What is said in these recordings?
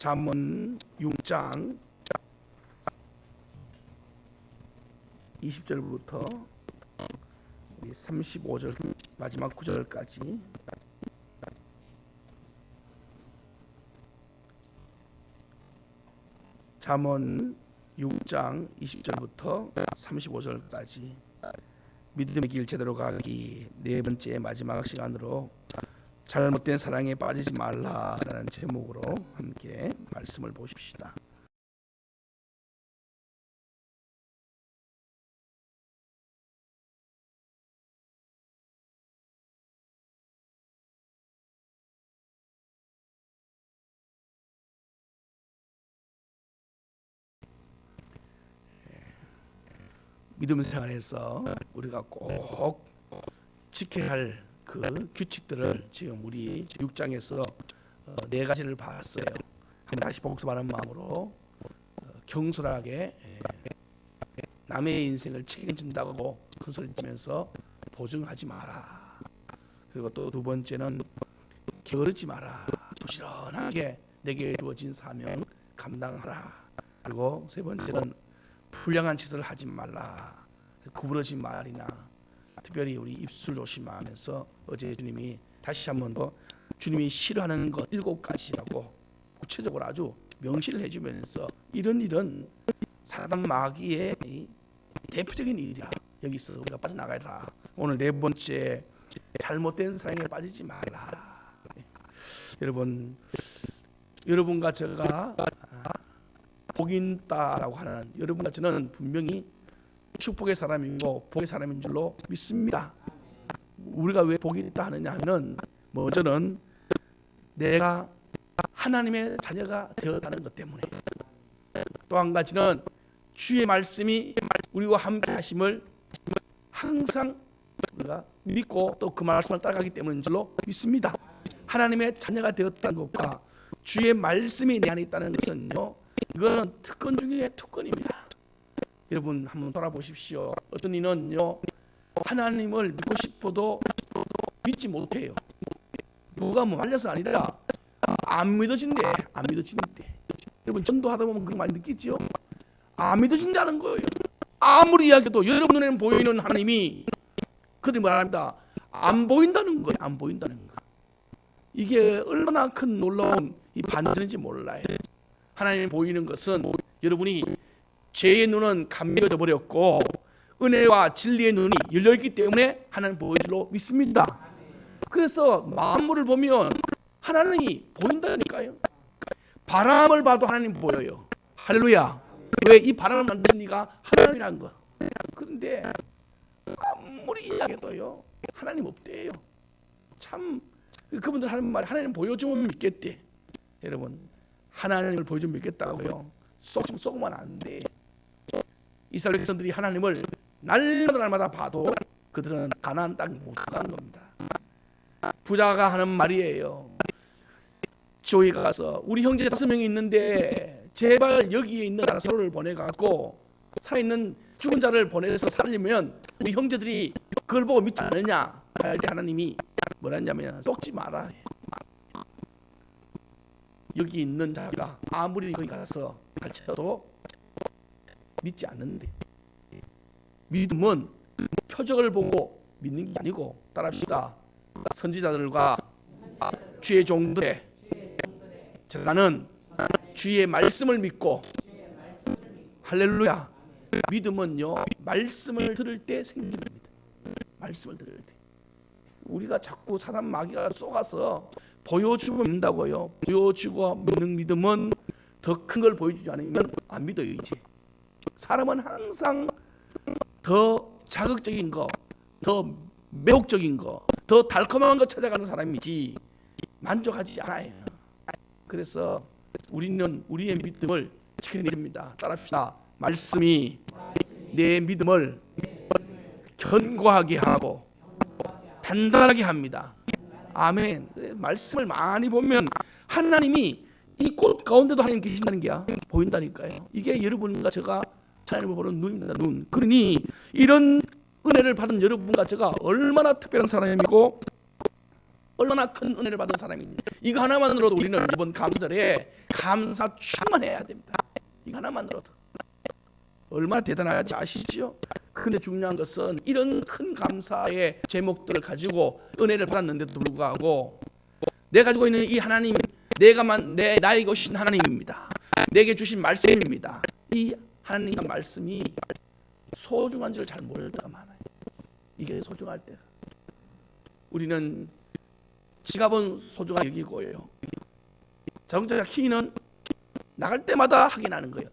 잠언 6장 20절부터 35절 마지막 9절까지 잠언 6장 20절부터 35절까지 믿음의 길 제대로 가기 네 번째 마지막 시간으로 잘못된 사랑에 빠지지 말라라는 제목으로 함께 말씀을 보십시다. 믿음 생활에서 우리가 꼭 지켜야 할 그 규칙들을 지금 우리 6장에서 네 가지를 봤어요. 다시 복습하는 마음으로 경솔하게 남의 인생을 책임진다고 큰 소리 치면서 보증하지 마라. 그리고 또 두 번째는 게으르지 마라. 부지런하게 내게 주어진 사명 감당하라. 그리고 세 번째는 불량한 짓을 하지 말라. 구부러진 말이나 특별히 우리 입술 조심하면서 어제 주님이 다시 한 번 더 주님이 싫어하는 것 7가지라고 구체적으로 아주 명시를 해주면서 이런 사단 마귀의 대표적인 일이야. 여기서 우리가 빠져나가라. 오늘 네 번째 잘못된 사랑에 빠지지 말라. 여러분과 제가 복이 있다라고 하는 여러분과 저는 분명히 축복의 사람이고 복의 사람인 줄로 믿습니다. 우리가 왜 복이 있다 하느냐 하면 먼저는 내가 하나님의 자녀가 되었다는 것 때문에, 또 한 가지는 주의 말씀이 우리와 함께 하심을 항상 우리가 믿고 또 그 말씀을 따라가기 때문인 줄로 믿습니다. 하나님의 자녀가 되었다는 것과 주의 말씀이 내 안에 있다는 것은요, 이거는 특권 중에 특권입니다. 여러분 한번 돌아보십시오. 어떤 이는요 하나님을 믿고 싶어도 믿지 못해요. 누가 말려서 아니라 안 믿어진대. 여러분 전도하다 보면 그런 많이 느끼지요. 안 믿어진다는 거예요. 아무리 이야기해도 여러분 눈에는 보이는 하나님이 그들이 말합니다. 안 보인다는 거예요. 안 보인다는 거. 이게 얼마나 큰 놀라운 이 반전인지 몰라요. 하나님이 보이는 것은 여러분이 죄의 눈은 감겨져 버렸고 은혜와 진리의 눈이 열려있기 때문에 하나님 보일 줄로 믿습니다. 그래서 만물을 보면 하나님이 보인다니까요. 바람을 봐도 하나님 보여요. 할렐루야. 왜? 이 바람을 만든 이가 하나님이란 거. 그런데 아무리 이야기해도요 하나님 없대요. 참 그분들 하는 말, 하나님 보여주면 믿겠대. 여러분 하나님을 보여주면 믿겠다고요. 속으면 안 돼. 이스라엘 백성들이 하나님을 날마다 봐도 그들은 가나안 땅에 못 가는 겁니다. 부자가 하는 말이에요. 저희가 가서 우리 형제 5명이 있는데 제발 여기에 있는 나사로를 보내갖고 살아있는 죽은 자를 보내서 살리면 우리 형제들이 그걸 보고 믿지 않느냐. 하나님이 뭐라 했냐면 속지 마라. 여기 있는 자가 아무리 거기 가서 가르쳐도 믿지 않는데, 믿음은 표적을 보고 믿는 게 아니고, 따라합시다. 선지자들과 주의 종들의 나는 주의 말씀을 믿고, 할렐루야. 믿음은요 말씀을 들을 때 생깁니다. 말씀을 들을 때 우리가 자꾸 사단 마귀가 쏘가서 보여주고 믿는다고요. 보여주고 믿는 믿음은 더 큰 걸 보여주지 않으면 안 믿어요. 이제 사람은 항상 더 자극적인 거, 더 매혹적인 거, 더 달콤한 거 찾아가는 사람이지 만족하지 않아요. 그래서 우리는 우리의 믿음을 지켜내야 됩니다. 따라합시다. 말씀이 내 믿음을 견고하게 하고 단단하게 합니다. 아멘. 말씀을 많이 보면 하나님이 이 꽃 가운데도 하나님 계신다는 게 보인다니까요. 이게 여러분과 제가 하나님을 보는 눈입니다. 눈. 그러니 이런 은혜를 받은 여러분과 제가 얼마나 특별한 사람이고 얼마나 큰 은혜를 받은 사람입니다. 이거 하나만으로도 우리는 이번 감사절에 감사 충만해야 됩니다. 이거 하나만으로도 얼마나 대단하지 아시죠? 근데 중요한 것은 이런 큰 감사의 제목들을 가지고 은혜를 받았는데도 불구하고 내가 가지고 있는 이 하나님, 나에게 오신 하나님입니다. 내게 주신 말씀입니다. 이 하나님의 말씀이 소중한지를 잘 모를 때가 많아요. 이게 소중할 때가. 우리는 지갑은 소중하게 여기고요. 자동차 키는 나갈 때마다 확인하는 거예요.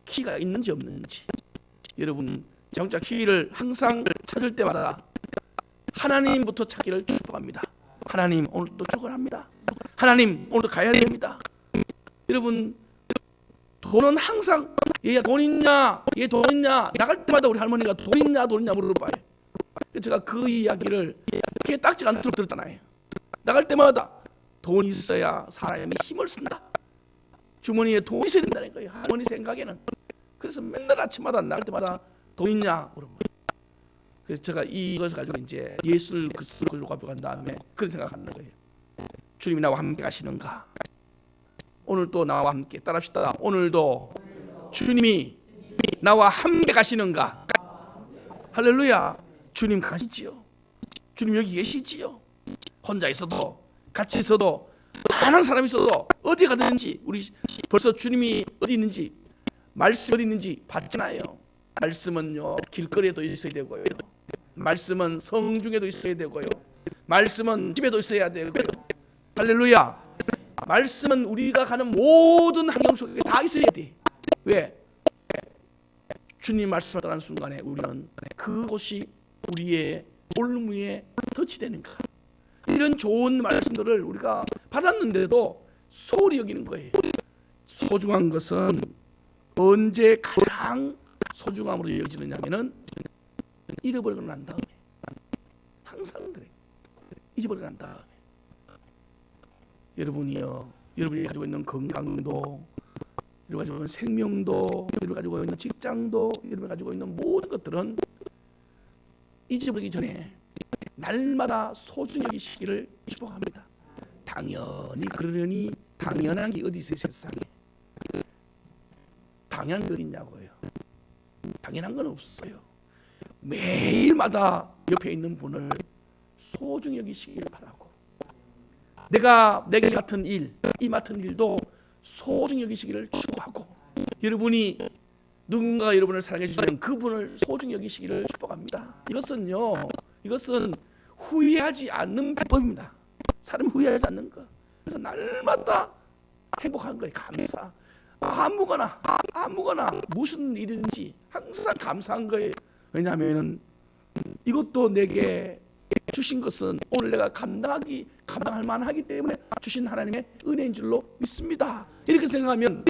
키가 있는지 없는지. 여러분 자동차 키를 항상 찾을 때마다 하나님부터 찾기를 축복합니다. 하나님 오늘도 출근합니다. 하나님 오늘도 가야 됩니다. 여러분 돈은 항상 얘야 돈 있냐? 얘 돈 있냐? 나갈 때마다 우리 할머니가 돈 있냐 물어봐요. 제가 그 이야기를 귀에 딱지가 않도록 들었잖아요. 나갈 때마다 돈 있어야 사람이 힘을 쓴다. 주머니에 돈이 있어야 된다는 거예요. 할머니 생각에는. 그래서 맨날 아침마다 나갈 때마다 돈 있냐 물어봐요. 그래서 제가 이것을 가지고 이제 예수를 그리스도로 간 다음에 그런 생각하는 거예요. 주님이 나와 함께 가시는가? 오늘 또 나와 함께 따라합시다. 오늘도 주님이 나와 함께 가시는가? 할렐루야. 주님 가시지요. 주님 여기 계시지요. 혼자 있어도 같이 있어도 많은 사람이 있어도 어디 가든지 우리 벌써 주님이 어디 있는지 말씀 어디 있는지 봤잖아요. 말씀은요 길거리에도 있어야 되고요. 말씀은 성중에도 있어야 되고요. 말씀은 집에도 있어야 되고요. 할렐루야. 말씀은 우리가 가는 모든 환경 속에 다 있어야 돼. 왜? 주님 말씀을 떠난 순간에 우리는 그곳이 우리의 올무에 터치되는가. 이런 좋은 말씀들을 우리가 받았는데도 소홀히 여기는 거예요. 소중한 것은 언제 가장 소중함으로 여겨지느냐면은 잃어버리고 난 다음에. 항상 그래. 잊어버리고 난 다음에. 여러분이 가지고 있는 건강도, 여러분이 가지고 있는 생명도, 여러분이 가지고 있는 직장도, 여러분이 가지고 있는 모든 것들은 잊어버리기 전에 날마다 소중히 여기시기를 축복합니다. 당연히 그러려니 당연한 게 어디 있어요 세상에. 당연한 게 어디 있냐고요. 당연한 건 없어요. 매일마다 옆에 있는 분을 소중히 여기시길 바라고, 내게 맡은 일, 이 맡은 일도 소중히 여기시기를 축복하고, 여러분이 누군가 여러분을 사랑해 주시면 그분을 소중히 여기시기를 축복합니다. 이것은 후회하지 않는 비법입니다. 사람 후회하지 않는 거. 그래서 날마다 행복한 거예요. 감사. 아무거나 무슨 일인지 항상 감사한 거예요. 왜냐하면 이것도 내게 주신 것은 오늘 내가 감당할 만하기 때문에 주신 하나님의 은혜인 줄로 믿습니다. 이렇게 생각하면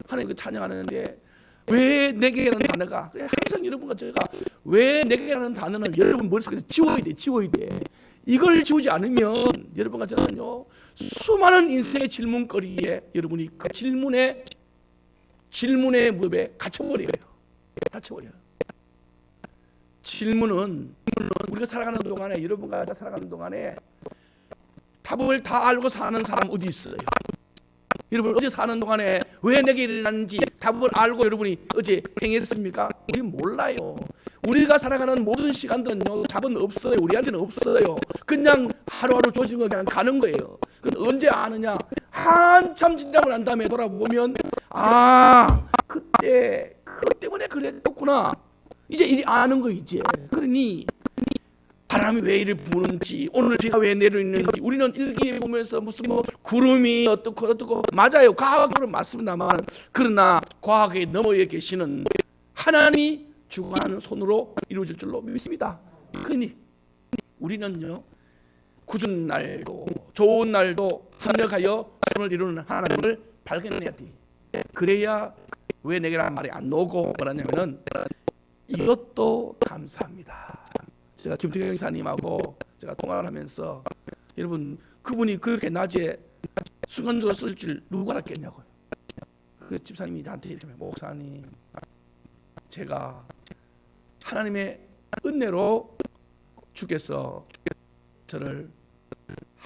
하나님 찬양하는데, 왜 내게라는 단어가, 항상 여러분과 제가 왜 내게라는 단어는 여러분 머릿속에서 지워야 돼. 이걸 지우지 않으면 여러분과 저는요 수많은 인생의 질문거리에 여러분이 그 질문의 무릎에 갇혀버려요. 질문은 우리가 살아가는 동안에, 여러분과 다 살아가는 동안에 답을 다 알고 사는 사람 어디 있어요? 여러분 어제 사는 동안에 왜 내게 일어났는지 답을 알고 여러분이 어제 행했습니까? 우리 몰라요. 우리가 살아가는 모든 시간들은요 답은 없어요. 우리한테는 없어요. 그냥 하루하루 조심히 그냥 가는 거예요. 근데 언제 아느냐? 한참 지나고 난 다음에 돌아보면 그때 그것 때문에 그랬구나. 이제 이리 아는 거 이제. 그러니 바람이 왜 이리 부는지, 오늘 비가 왜 내리는지 우리는 일기에 보면서 무슨 구름이 어떻고 맞아요. 과학으로 맞습니다만, 그러나 과학에 넘어에 계시는 하나님이 주관하는 손으로 이루어질 줄로 믿습니다. 그러니 우리는요 굳은 날도 좋은 날도 합력하여 손을 이루는 하나님을 발견해야 돼. 그래야 왜 내게라는 말이 안 나오고 뭐라냐면은 이것도 감사합니다. 제가 김태경 이사님하고 제가 통화를 하면서, 여러분 그분이 그렇게 낮에 순간적으로 쓸 줄 누가 알았겠냐고요. 그 집사님이 나한테 이렇게, 목사님 제가 하나님의 은혜로 주께서 저를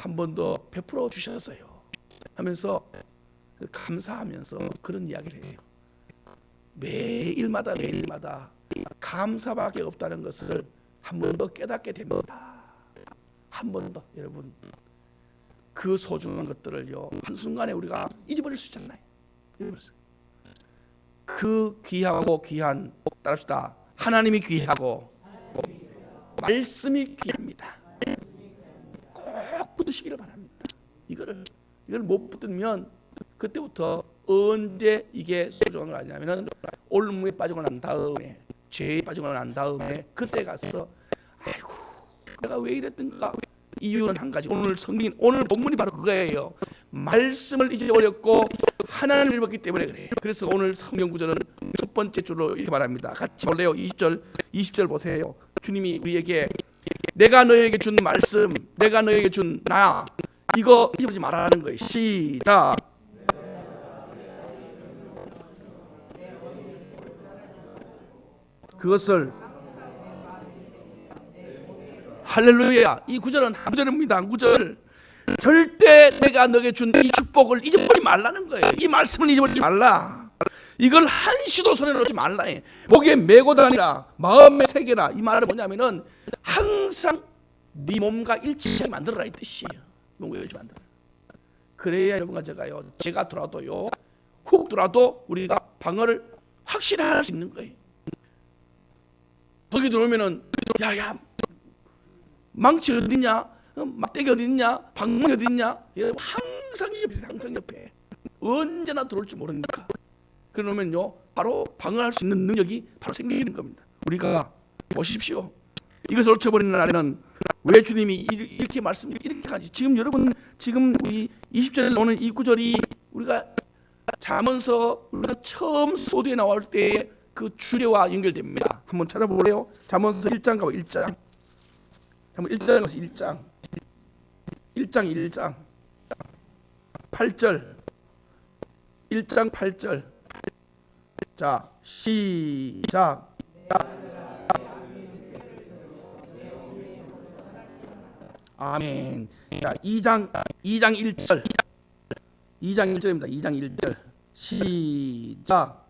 한 번 더 베풀어 주셨어요 하면서 감사하면서 그런 이야기를 해요. 매일마다 감사밖에 없다는 것을 한 번 더 깨닫게 됩니다. 한 번 더. 여러분, 그 소중한 것들을요 한순간에 우리가 잊어버릴 수 있잖아요. 그 귀하고 귀한, 따릅시다. 하나님이 귀하고 말씀이 귀합니다. 꼭 붙으시기를 바랍니다. 이걸 못 붙으면 그때부터 언제 이게 소중한 걸 아냐면은 올무에 빠지고 난 다음에, 죄에 빠지고 난 다음에 그때 가서 아이고 내가 왜 이랬던가. 이유는 한 가지. 오늘 본문이 바로 그거예요. 말씀을 잊어버렸고 하나님을 잃었기 때문에 그래요. 그래서 오늘 성경 구절은 첫 번째 줄로 이렇게 말합니다. 같이 볼래요? 20절 보세요. 주님이 우리에게 내가 너에게 준 말씀, 내가 너에게 준 나, 이거 잊어버리지 말라는 거예요. 시작. 그것을, 할렐루야. 이 구절은 한 구절입니다. 한 구절. 절대 내가 너에게 준 이 축복을 잊어버리지 말라는 거예요. 이 말씀을 잊어버리지 말라. 이걸 한시도 손에 넣지 말라. 목에 메고 다니라. 마음의 세계라. 이 말은 뭐냐면은 항상 네 몸과 일치하게 만들어라 이 뜻이에요. 몸과 일치 만들어. 그래야 여러분과 제가 들어도요, 훅 들어도 우리가 방어를 확실히 할 수 있는 거예요. 거기 들어오면은 야야 망치 어딨냐, 막대기 어딨냐, 방망이 어딨냐, 여러분 항상 옆에 있어요. 항상 옆에. 언제나 들어올 줄 모르니까. 그러면요 바로 방어할 수 있는 능력이 바로 생기는 겁니다. 우리가 보십시오. 이것을 놓쳐버리는 날에는 왜 주님이 이렇게 말씀을 이렇게 하지? 지금 여러분, 지금 우리 20절에 나오는 이 구절이 우리가 잠언서 우리가 처음 소두에 나올 때의 그 주례와 연결됩니다. 한번 찾아볼래요? 잠언서 1장 가봐. 1장. 한번 1장 가서 1장 8절. 1장 8절. 자, 시작. 아멘. 자, 2장 1절. 2장 1절입니다. 2장 1절. 시작.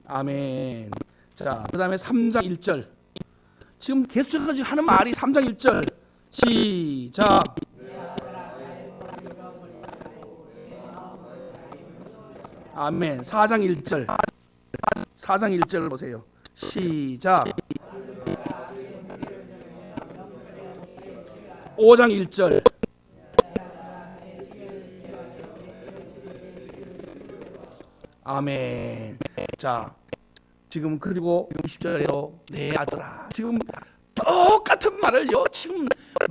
아멘. 자, 그다음에 3장 1절. 지금 계속해서 하는 말이 3장 1절. 시작. 아멘. 4장 1절. 4장 1절을 보세요. 시작. 5장 1절. 아멘. 자, 지금 그리고 20절에도 내 아들아. 지금 똑같은 말을요 지금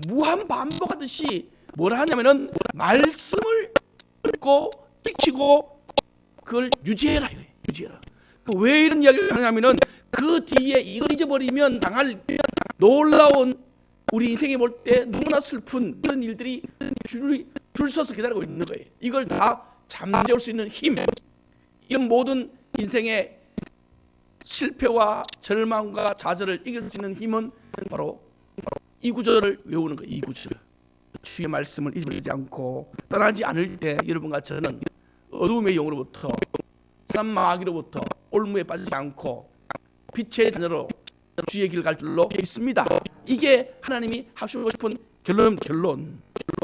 무한 반복하듯이 뭐라 하냐면은 말씀을 읽고 지키고 그걸 유지해라. 유지해라. 왜 이런 이야기를 하냐면은 그 뒤에 이걸 잊어버리면 당할 놀라운, 우리 인생에 볼 때 너무나 슬픈 그런 일들이 줄 서서 기다리고 있는 거예요. 이걸 다 잠재울 수 있는 힘, 이런 모든 인생의 실패와 절망과 좌절을 이길 수 있는 힘은 바로 이 구절을 외우는 거예요. 이 구절. 주의 말씀을 잊어버리지 않고 떠나지 않을 때 여러분과 저는 어둠의 영으로부터, 사람 마귀로부터 올무에 빠지지 않고 빛의 자녀로 주의 길을 갈 줄로 믿습니다. 이게 하나님이 하시고 싶은 결론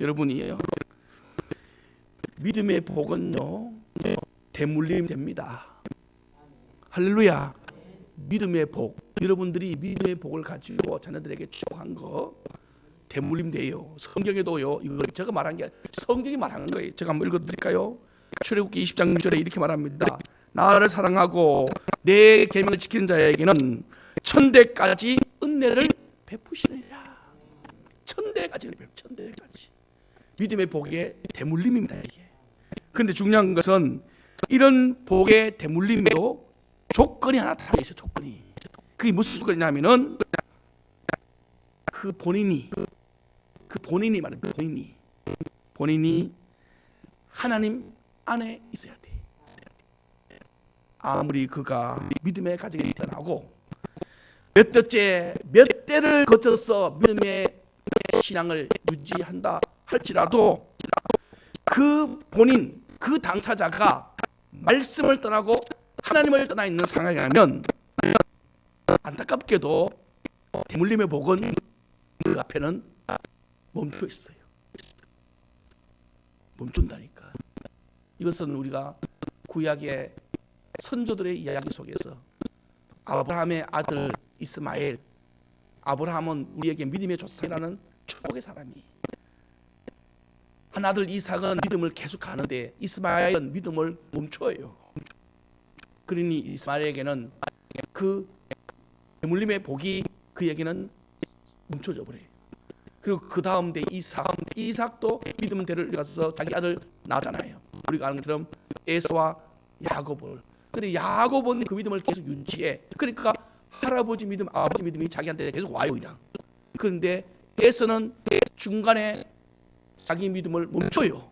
여러분이에요. 믿음의 복은요 대물림 됩니다. 할렐루야. 믿음의 복, 여러분들이 믿음의 복을 가지고 자녀들에게 축복한 거 대물림 돼요. 성경에도요, 이걸 제가 말한 게 성경이 말한 거예요. 제가 한번 읽어드릴까요? 출애굽기 20장 6절에 이렇게 말합니다. 나를 사랑하고 내 계명을 지키는 자에게는 천대까지 은혜를 베푸시리라. 천대까지. 믿음의 복의 대물림입니다. 이게. 그런데 중요한 것은 이런 복의 대물림에도 조건이 하나 다 있어요. 조건이. 그게 무슨 조건이냐면은 그 본인이 말이에요. 본인이 하나님 안에 있어야 돼. 아무리 그가 믿음의 가정에 태어나고 몇 대째 몇 대를 거쳐서 믿음의 신앙을 유지한다 할지라도 그 본인 그 당사자가 말씀을 떠나고 하나님을 떠나 있는 상황이라면 안타깝게도 대물림의 복은 그 앞에는 멈춰 있어요. 멈춘다니까. 이것은 우리가 구약의 선조들의 이야기 속에서 아브라함의 아들 이스마엘, 아브라함은 우리에게 믿음의 조상이라는 축복의 사람이, 한 아들 이삭은 믿음을 계속하는데 이스마엘은 믿음을 멈춰요. 그러니 이스마엘에게는 그 대물림의 복이 그에게는 멈춰져 버려요. 그리고 그 다음 대 이삭도 믿음대로 가서 자기 아들 낳잖아요. 우리가 아는 것처럼 에서와 야곱을. 근데 야곱은 그 믿음을 계속 유지해. 그러니까 할아버지 믿음, 아버지 믿음이 자기한테 계속 와요 그냥. 그런데 에서는 중간에 자기 믿음을 멈춰요.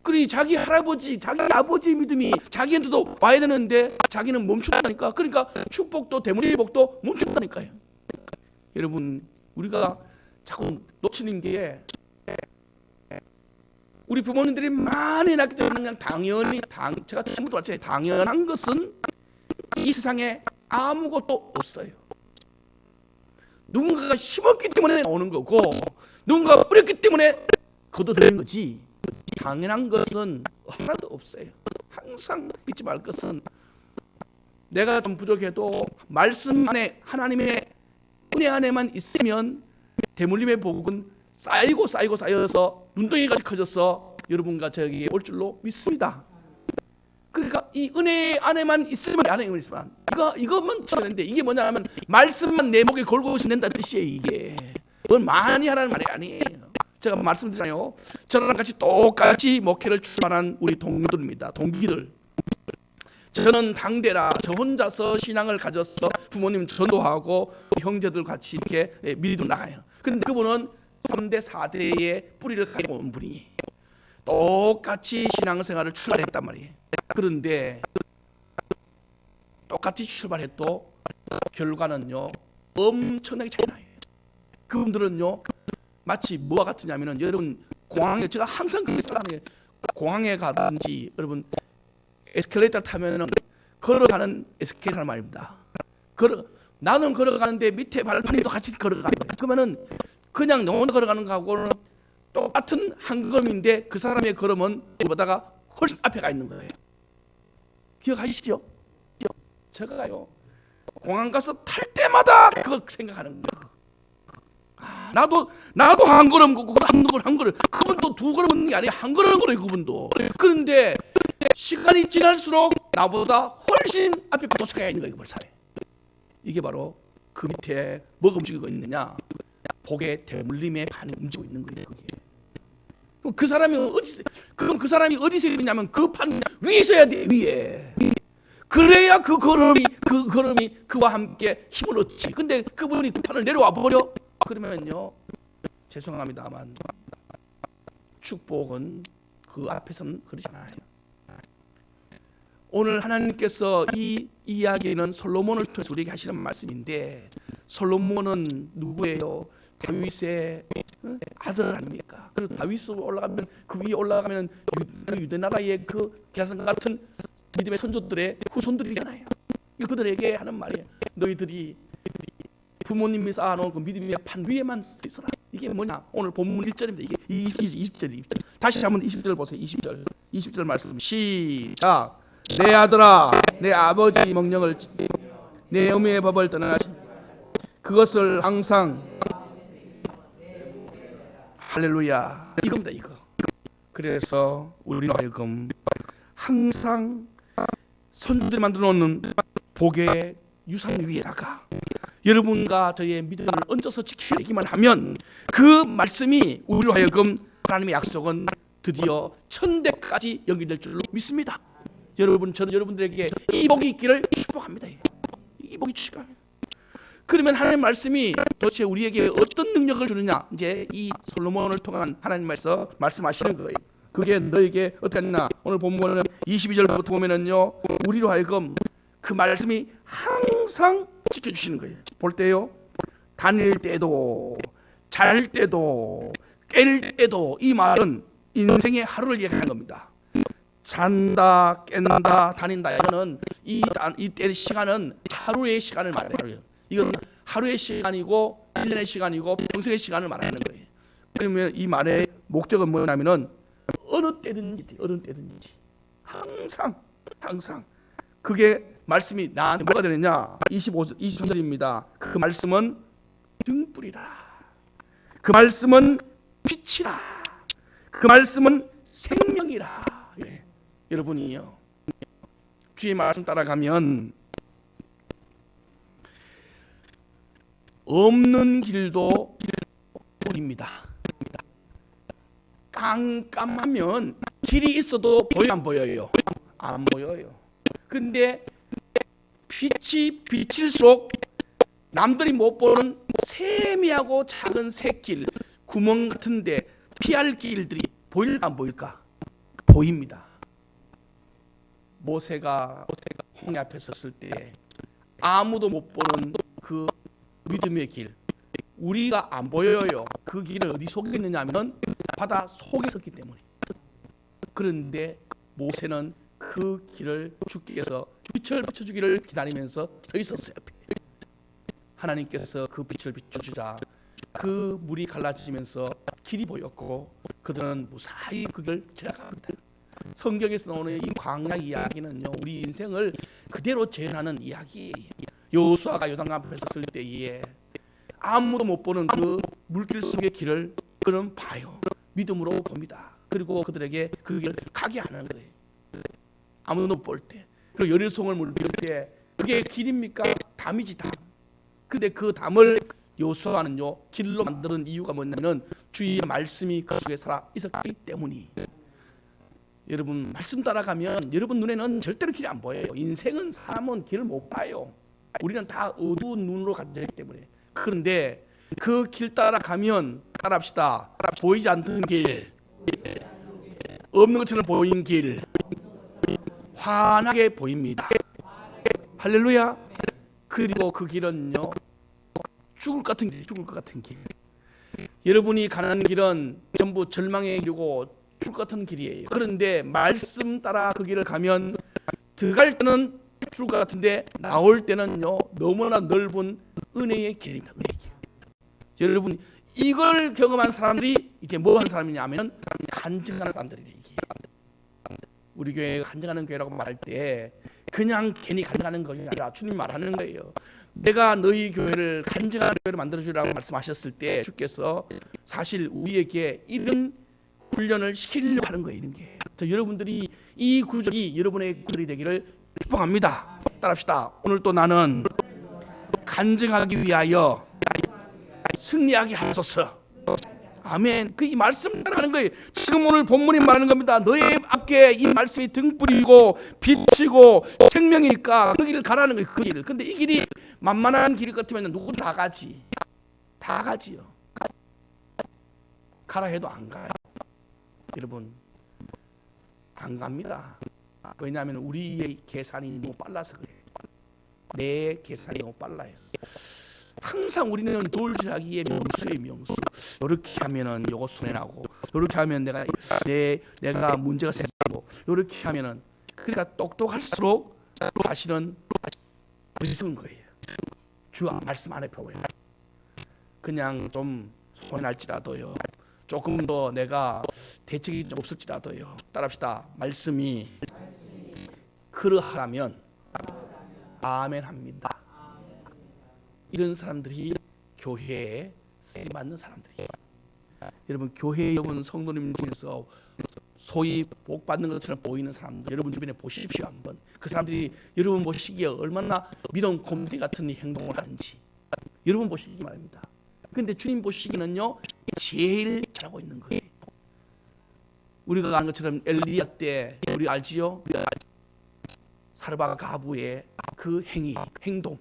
그러니 자기 할아버지, 자기 아버지 믿음이 자기한테도 와야 되는데 자기는 멈춘다니까. 그러니까 축복도 대물림의 복도 멈춘다니까요. 여러분, 우리가 자꾸 놓치는 게 우리 부모님들이 많이 낳기 때문에 그냥 당연히 제가 처음부터 말했잖아요. 당연한 것은 이 세상에 아무것도 없어요. 누군가가 심었기 때문에 나오는 거고 누군가가 뿌렸기 때문에 거둬들이는 거지. 당연한 것은 하나도 없어요. 항상 잊지 말 것은 내가 좀 부족해도 말씀 안에 하나님의 은혜 안에만 있으면 대물림의 복은 쌓여서 눈덩이까지 커져서 여러분과 저에게 올 줄로 믿습니다. 그러니까 이 은혜 안에만 있으면 안에만 있으면 이것만 찾는데 이게 뭐냐면 말씀만 내 목에 걸고 있으면 된다는 뜻이에요. 이게 그건 많이 하라는 말이 아니에요. 제가 말씀드리잖아요. 저랑 같이 똑같이 목회를 출발한 우리 동료들입니다. 동기들. 저는 당대라 저 혼자서 신앙을 가져서 부모님 전도하고 형제들 같이 이렇게 믿고 나가요. 근데 그분은 3대 4대의 뿌리를 가지고 온 분이에요. 똑같이 신앙생활을 출발했단 말이에요. 그런데 똑같이 출발해도 결과는요 엄청나게 차이 나요. 그분들은요 마치 뭐와 같으냐면은 여러분 공항에 제가 항상 그렇게 생각하는 게 공항에 가든지 여러분 에스컬레이터 타면은 걸어가는 에스컬레이터란 말입니다. 나는 걸어가는데 밑에 발판이도 같이 걸어가는 거예요. 그러면은 그냥 영혼 걸어가는 거하고는 똑같은 한 걸음인데 그 사람의 걸음은 우리보다가 훨씬 앞에 가 있는 거예요. 기억하시죠? 제가요 공항 가서 탈 때마다 그거 생각하는 거예요. 나도 한 걸음 걷고 한 걸음 그분도 두 걸음 걷는 게 아니라 한 걸음 걸어요 그분도. 그런데 시간이 지날수록 나보다 훨씬 앞에 도착해 있는 거예요 그분 사회. 이게 바로 그 밑에 뭐가 움직이고 있느냐 복의 대물림의 판이 움직이고 있는 거예요. 그게. 그 사람이 어디서 있냐면 그 판 위에 있어야 돼. 위에. 그래야 그 걸음이 그와 함께 힘을 얻지. 근데 그분이 그 판을 내려와 버려. 그러면요 죄송합니다만 축복은 그 앞에서는 그러지 않아요. 오늘 하나님께서 이 이야기는 솔로몬을 통해서 우리에게 하시는 말씀인데 솔로몬은 누구예요? 다윗의 아들 아닙니까? 그리고 다윗으로 올라가면 그 위에 올라가면 유대 나라의 그 계산 같은 믿음의 선조들의 후손들이잖아요. 그들에게 하는 말이에요. 너희들이 부모님이 쌓아놓은 그 믿음의 판 위에만 있어라. 이게 뭐냐? 오늘 본문 1절입니다. 이게 20절. 다시 한번 20절 보세요. 20절 말씀 시작. 내 아들아, 내 아버지 명령을 내 어미의 법을 떠나지 그것을 항상 할렐루야 이겁니다. 이거. 그래서 우리는 하여금 항상 선조들이 만들어 놓는 복의 유산 위에다가 여러분과 저의 믿음을 얹어서 지키기만 하면 그 말씀이 우리로 하여금 하나님의 약속은 드디어 천대까지 연결될 줄로 믿습니다. 여러분, 저는 여러분들에게 이 복이 있기를 축복합니다. 이 복이 축복합니다. 그러면 하나님 말씀이 도대체 우리에게 어떤 능력을 주느냐? 이제 이 솔로몬을 통한 하나님 말씀하시는 거예요. 그게 너에게 어떻게 하냐? 오늘 본문은 22절부터 보면은요, 우리로 하여금 그 말씀이 항상 지켜주시는 거예요. 볼 때요, 다닐 때도 잘 때도 깰 때도 이 말은 인생의 하루를 얘기하는 겁니다. 잔다, 깬다, 다닌다. 이거는 이때 시간은 하루의 시간을 말해요. 이건 하루의 시간이고 1년의 시간이고 평생의 시간을 말하는 거예요. 그러면 이 말의 목적은 뭐냐면은 어느 때든지 항상 그게 말씀이 나한테 뭐가 되느냐? 23절입니다. 그 말씀은 등불이라. 그 말씀은 빛이라. 그 말씀은 생명이라. 예. 여러분이요, 주의 말씀 따라가면 없는 길도 보입니다. 깜깜하면 길이 있어도 보여 안 보여요? 안 보여요. 근데 빛이 비칠수록 남들이 못 보는 세미하고 작은 새길, 구멍 같은데 피할 길들이 보일까 안 보일까? 보입니다. 모세가 홍해 앞에 섰을 때 아무도 못 보는 그 믿음의 길, 우리가 안 보여요. 그 길은 어디 속에 있느냐 하면 바다 속에 섰기 때문에. 그런데 모세는 그 길을 주께서 빛을 비춰주기를 기다리면서 서 있었어요. 하나님께서 그 빛을 비춰주자 그 물이 갈라지면서 길이 보였고 그들은 무사히 그 길을 지나갑니다. 성경에서 나오는 이 광야 이야기는요, 우리 인생을 그대로 재현하는 이야기예요. 여호수아가 요단강 앞에 섰을 때에 아무도 못 보는 그 물길 속의 길을 그는 봐요. 믿음으로 봅니다. 그리고 그들에게 그 길을 가게 하는 거예요. 아무도 못 볼 때. 그리고 여리송을 물릴 때 그게 길입니까? 담이지, 담. 근데 그 담을 여호수아는요 길로 만드는 이유가 뭐냐면 주의 말씀이 그 속에 살아 있었기 때문이. 여러분, 말씀 따라가면 여러분 눈에는 절대로 길이 안 보여요. 인생은 사람은 길을 못 봐요. 우리는 다 어두운 눈으로 가졌기 때문에. 그런데 그 길 따라가면, 따라합시다, 보이지 않는 길, 없는 것처럼 보이는 길, 환하게 보입니다. 할렐루야. 그리고 그 길은요 죽을 것 같은 길. 여러분이 가는 길은 전부 절망의 길이고 죽을 것 같은 길이에요. 그런데 말씀 따라 그 길을 가면 들어갈 때는 죽을 것 같은데 나올 때는요 너무나 넓은 은혜의 길입니다. 은혜의 길. 여러분, 이걸 경험한 사람들이 이제 뭐 하는 사람이냐면 간증하는 사람들이에요. 우리 교회가 간증하는 교회라고 말할 때 그냥 괜히 간증하는 것이 아니라 주님 말하는 거예요. 내가 너희 교회를 간증하는 교회로 만들어주라고 말씀하셨을 때 주께서 사실 우리에게 이런 훈련을 시키려고 하는 거예요. 이런 게. 여러분들이 이 구절이 여러분의 구절이 되기를 축복합니다. 따라합시다. 오늘 또 나는 간증하기 위하여 승리하게 하소서. 아멘. 그 이 말씀 따라가는 거예요. 지금 오늘 본문이 말하는 겁니다. 너의 앞에 이 말씀이 등불이고 빛이고 생명이니까 그 길을 가라는 거예요. 그 길을. 근데 이 길이 만만한 길 같으면 누구 다 가지. 다 가지요. 가라 해도 안 가요. 여러분, 안 갑니다. 왜냐하면 우리의 계산이 너무 빨라서 그래요. 내 계산이 너무 빨라요. 항상 우리는 돌질하기에 명수의 명수. 이렇게 하면은 요거 손해나고, 이렇게 하면 내가 문제가 생기고, 이렇게 하면은, 그러니까 똑똑할수록 사실은 무서운 거예요. 주 말씀 안에 배워요. 그냥 좀 손해날지라도요, 조금 더 내가 대책이 좀 없을지라도요, 따라합시다. 말씀이 그러하라면 아멘 합니다. 이런 사람들이 교회에 쓰임받는 사람들이에요. 여러분, 교회에 여러분 성도님 중에서 소위 복 받는 것처럼 보이는 사람들 여러분 주변에 보십시오. 한번 그 사람들이 여러분 보시기에 얼마나 믿음 곰탱이 같은 행동을 하는지 여러분 보시기 말입니다. 근데 주님 보시기는요 제일 잘하고 있는 거예요. 우리가 아는 것처럼 엘리야 때 우리 알지요? 사르밧 가부의 그 행동,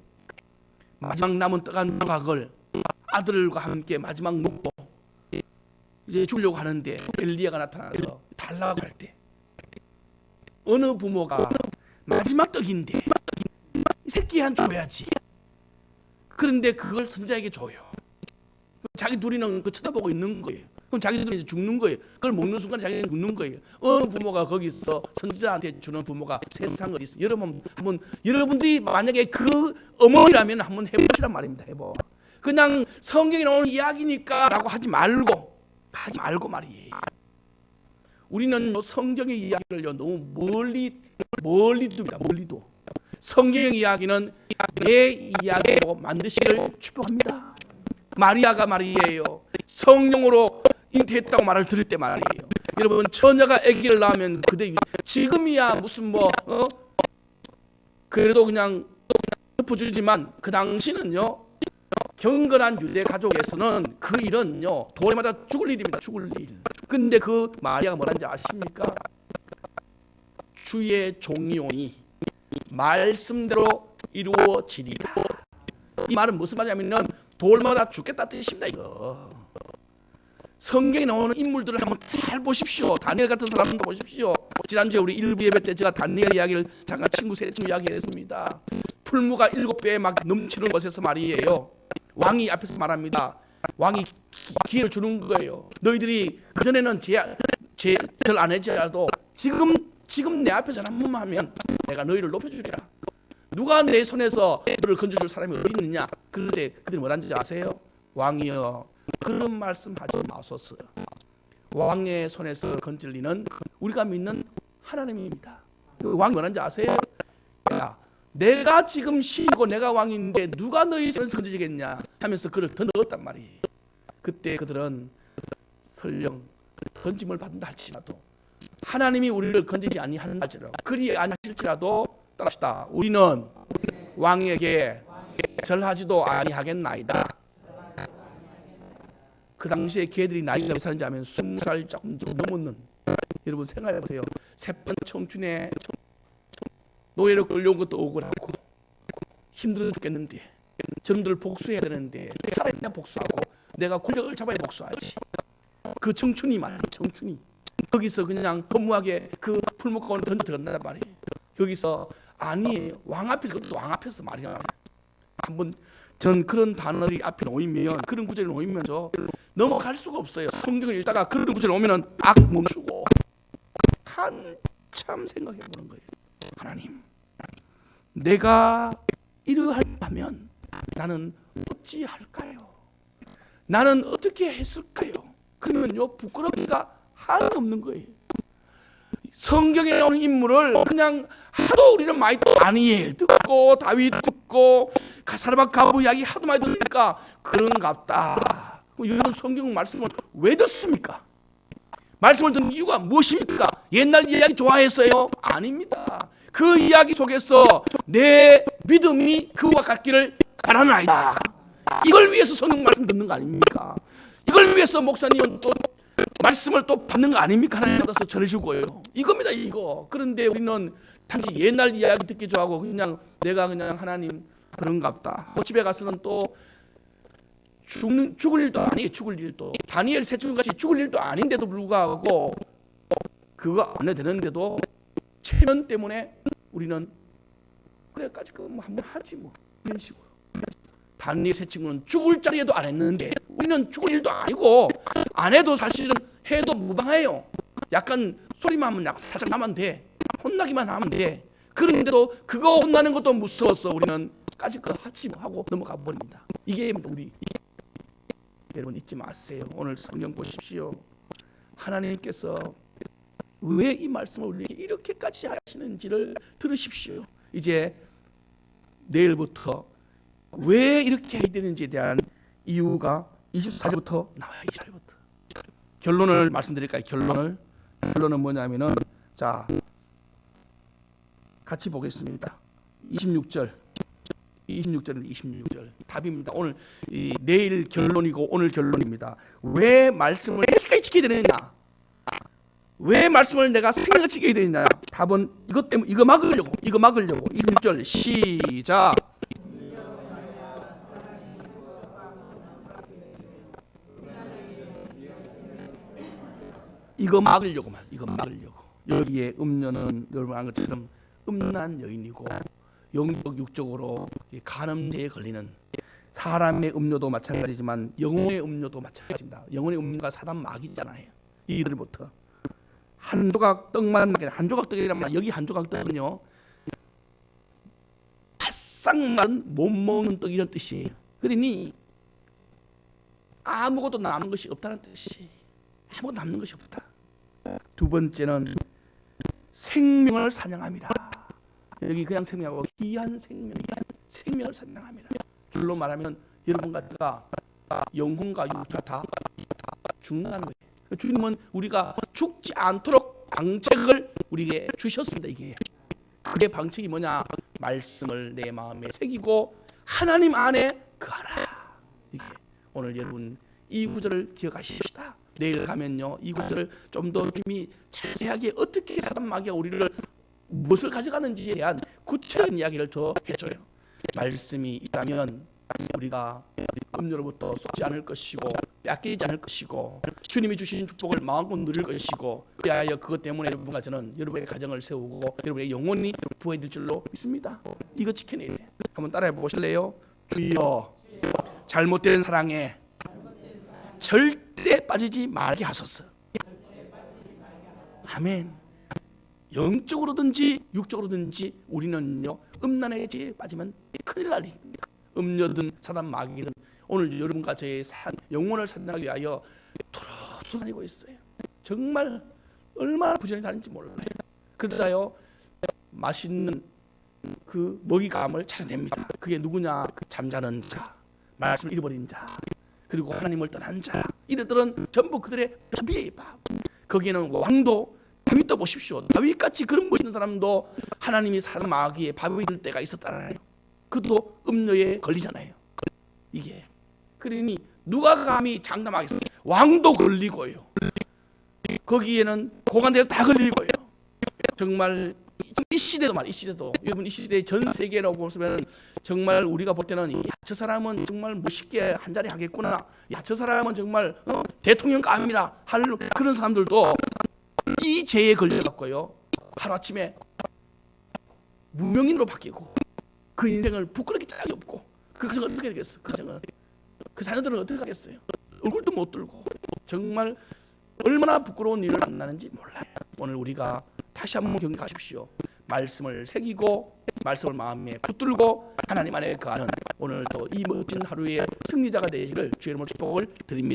마지막 남은 떡 한 조각을 아들과 함께 마지막 먹고 이제 죽으려고 하는데 엘리야가 나타나서 달라고 할 때 어느 부모가 마지막 떡인데 새끼한테 줘야지. 그런데 그걸 선자에게 줘요. 자기 둘이는 그 쳐다보고 있는 거예요. 그럼 자기들은 이제 죽는 거예요. 그걸 먹는 순간 자기는 죽는 거예요. 어느 부모가 거기서 선지자한테 주는 부모가 세상 어디 있어? 여러분들이 만약에 그 어머니라면 한번 해보시란 말입니다. 해봐. 그냥 성경에 나오는 이야기니까라고 하지 말고 말이에요. 우리는 성경의 이야기를 너무 멀리 둡니다. 멀리도. 성경의 이야기는 내 이야기로 만드시기를 축복합니다. 마리아가 말이에요. 성령으로 잉태했다고 말을 들을 때 말이에요. 여러분 처녀가 아기를 낳으면 그대 지금이야 무슨 그래도 그냥 덮어주지만 그 당시는요 경건한 유대 가족에서는 그 일은요 돌마다 죽을 일입니다. 죽을 일. 근데 그 마리아가 뭐라는지 아십니까? 주의 종이오니 말씀대로 이루어지리라. 이 말은 무슨 말이냐면은 돌마다 죽겠다 뜻입니다. 이거 성경에 나오는 인물들을 한번 잘 보십시오. 다니엘 같은 사람도 보십시오. 지난주에 우리 일부 예배 때 제가 다니엘 이야기를 잠깐 세 친구 이야기했습니다. 풀무가 7배에 막 넘치는 곳에서 말이에요. 왕이 앞에서 말합니다. 왕이 기회를 주는 거예요. 너희들이 그전에는 죄를 안 했지라도 지금 내 앞에서 한 번만 하면 내가 너희를 높여주리라. 누가 내 손에서 너를 건져줄 사람이 어디 있느냐? 그런데 그들이 뭐라는지 아세요? 왕이여 그런 말씀하지 마소서. 왕의 손에서 건질리는 우리가 믿는 하나님입니다. 그 왕이 뭐라는지 아세요? 야, 내가 지금 신이고 내가 왕인데 누가 너희 손에서 건지겠냐 하면서 그를 더 넣었단 말이에요. 그때 그들은 설령 건짐을 받는다 할지라도 하나님이 우리를 건지지 아니한다 할지라도 그리 아니하실지라도 따라합시다. 우리는 왕에게 절하지도 아니하겠나이다. 그 당시에 걔들이 나이가 몇 살인지 아면 20살 조금 넘었는 여러분 생각해 보세요. 새번 청춘에 노예로 끌려온 것도 억울하고 힘들어 죽겠는데 저놈들 복수해야 되는데 차라리 내가 복수하고 내가 권력을 잡아야 복수하지. 그 청춘이 말이야. 청춘이 거기서 그냥 허무하게 그 풀목가운데 던져 들어간단 말이에요. 여기서 아니에요. 왕 앞에서 그것도 왕 앞에서 말이야. 한번 저는 그런 단어들이 앞에 놓이면 그런 구절이 놓이면 저 넘어갈 수가 없어요. 성경을 읽다가 그런 구절이 오면은 딱 멈추고 한참 생각해 보는 거예요. 하나님, 내가 이러하면 나는 어찌할까요? 나는 어떻게 했을까요? 그러면요 부끄럽기가 하나도 없는 거예요. 성경에 나오는 인물을 그냥 하도 우리는 많이 다니엘 듣고 다윗 듣고 사르밧 가부 이야기 하도 많이 듣니까 그런갑다. 이런 성경 말씀을 왜 듣습니까? 말씀을 듣는 이유가 무엇입니까? 옛날 이야기 좋아했어요? 아닙니다. 그 이야기 속에서 내 믿음이 그와 같기를 바라나이다. 이걸 위해서 성경 말씀 듣는 거 아닙니까? 이걸 위해서 목사님은 또 말씀을 또 받는 거 아닙니까? 하나님 받아서 전해주고요. 이겁니다, 이거. 그런데 우리는 단지 옛날 이야기 듣기 좋아하고 그냥 내가 그냥 하나님 그런갑다. 집에 가서는 또 죽을 일도 아니에요. 죽을 일도. 다니엘 세 친구같이 죽을 일도 아닌데도 불구하고 그거 안 해도 되는데도 체면 때문에 우리는 그래까지 뭐 한번 하지 뭐 이런 식으로. 다니엘 세 친구는 죽을 자리에도 안 했는데 우리는 죽을 일도 아니고 안 해도 사실은 해도 무방해요. 약간 소리만 하면 살짝 나면 돼. 혼나기만 하면 돼. 그런데도 그거 혼나는 것도 무서워서 우리는 까짓 거 하지 하고 넘어가 버립니다. 이게 우리 여러분 잊지 마세요. 오늘 성경 보십시오. 하나님께서 왜 이 말씀을 우리에게 이렇게까지 하시는지를 들으십시오. 이제 내일부터 왜 이렇게 해야 되는지에 대한 이유가 24절부터 나와요. 24절부터 결론을 말씀드릴까요? 결론은 뭐냐면은 자 같이 보겠습니다. 26절 26절 답입니다. 오늘 내일 결론이고 오늘 결론입니다. 왜 말씀을 이렇게까지 지켜야 되느냐? 왜 말씀을 내가 생각을 지켜야 되느냐? 답은 이것 때문에 이거 막으려고 26절 시작. 이거 막으려고 여기에 음녀는 여러분 안 것처럼 음란 여인이고 영적 육적으로 이 간음죄에 걸리는 사람의 음료도 마찬가지지만 영혼의 음료도 마찬가지입니다. 영혼의 음료가 사단 마귀잖아요. 이들부터 한 조각 떡만 한 조각 떡이라면 여기 한 조각 떡은요 바싹만 못 먹는 떡 이런 뜻이에요. 그러니 아무것도 남은 것이 없다는 뜻이 아무것도 남는 것이 없다. 두 번째는 생명을 사냥함이라. 여기 그냥 생명하고 귀한 생명을 사냥함이라. 결로 말하면 여러분과 제가 영혼과 육체가 다 죽는다는 거예요. 주님은 우리가 죽지 않도록 방책을 우리에게 주셨습니다. 이게 그의 방책이 뭐냐? 말씀을 내 마음에 새기고 하나님 안에 거하라. 이게 오늘 여러분 이 구절을 기억하십시다. 내일 가면요 이 구절을 좀 더 주님이 자세하게 어떻게 사단 마귀가 우리를 무엇을 가져가는지에 대한 구체적인 이야기를 더 해줘요. 말씀이 있다면 우리가 음료로부터 쏟지 않을 것이고 뺏기지 않을 것이고 주님이 주신 축복을 마음껏 누릴 것이고 그리하여 그것 때문에 여러분과 저는 여러분의 가정을 세우고 여러분의 영혼이 부해질 줄로 믿습니다. 이거 지켜내야 돼. 한번 따라해 보실래요? 주여 잘못된 사랑에 절대 빠지지 말게 하소서. 아멘. 영적으로든지 육적으로든지 우리는요 음란의 죄에 빠지면 큰일 날 일입니다. 음료든 사단 마귀든 오늘 여러분과 저의 영혼을 사냥하기 위하여 돌아다니고 있어요. 정말 얼마나 부지런히 다니는지 몰라요. 그러다요 맛있는 그 먹이감을 찾아냅니다. 그게 누구냐? 잠자는 자, 말씀을 잃어버린 자, 그리고 하나님을 떠난 자. 이들은 전부 그들의 밥이에요. 밥. 거기에는 왕도 다윗도 보십시오. 다윗같이 그런 멋있는 사람도 하나님이 사단 마귀의 밥이 될 때가 있었잖아요. 그도 음료에 걸리잖아요. 이게 그러니 누가 감히 장담하겠어요? 왕도 걸리고요. 거기에는 고관대도 다 걸리고요. 정말 이 시대도 말이에요. 이 시대도 여러분 이 시대 전 세계로 보시면 정말 우리가 볼 때는 야, 저 사람은 정말 멋있게 한 자리 하겠구나. 야, 저 사람은 정말 대통령감이라 할 그런 사람들도 이 죄에 걸려갖고요 하루아침에 무명인으로 바뀌고 그 인생을 부끄럽게 짝이 없고 그 가정은 어떻게 되겠어? 그 자녀들은 어떻게 하겠어요? 얼굴도 못 들고 정말 얼마나 부끄러운 일을 만나는지 몰라요. 오늘 우리가 다시 한번 경계하십시오. 말씀을 새기고 말씀을 마음에 붙들고 하나님 안에 거하는 오늘도 이 멋진 하루의 승리자가 되시기를 주의 이름으로 축복을 드립니다.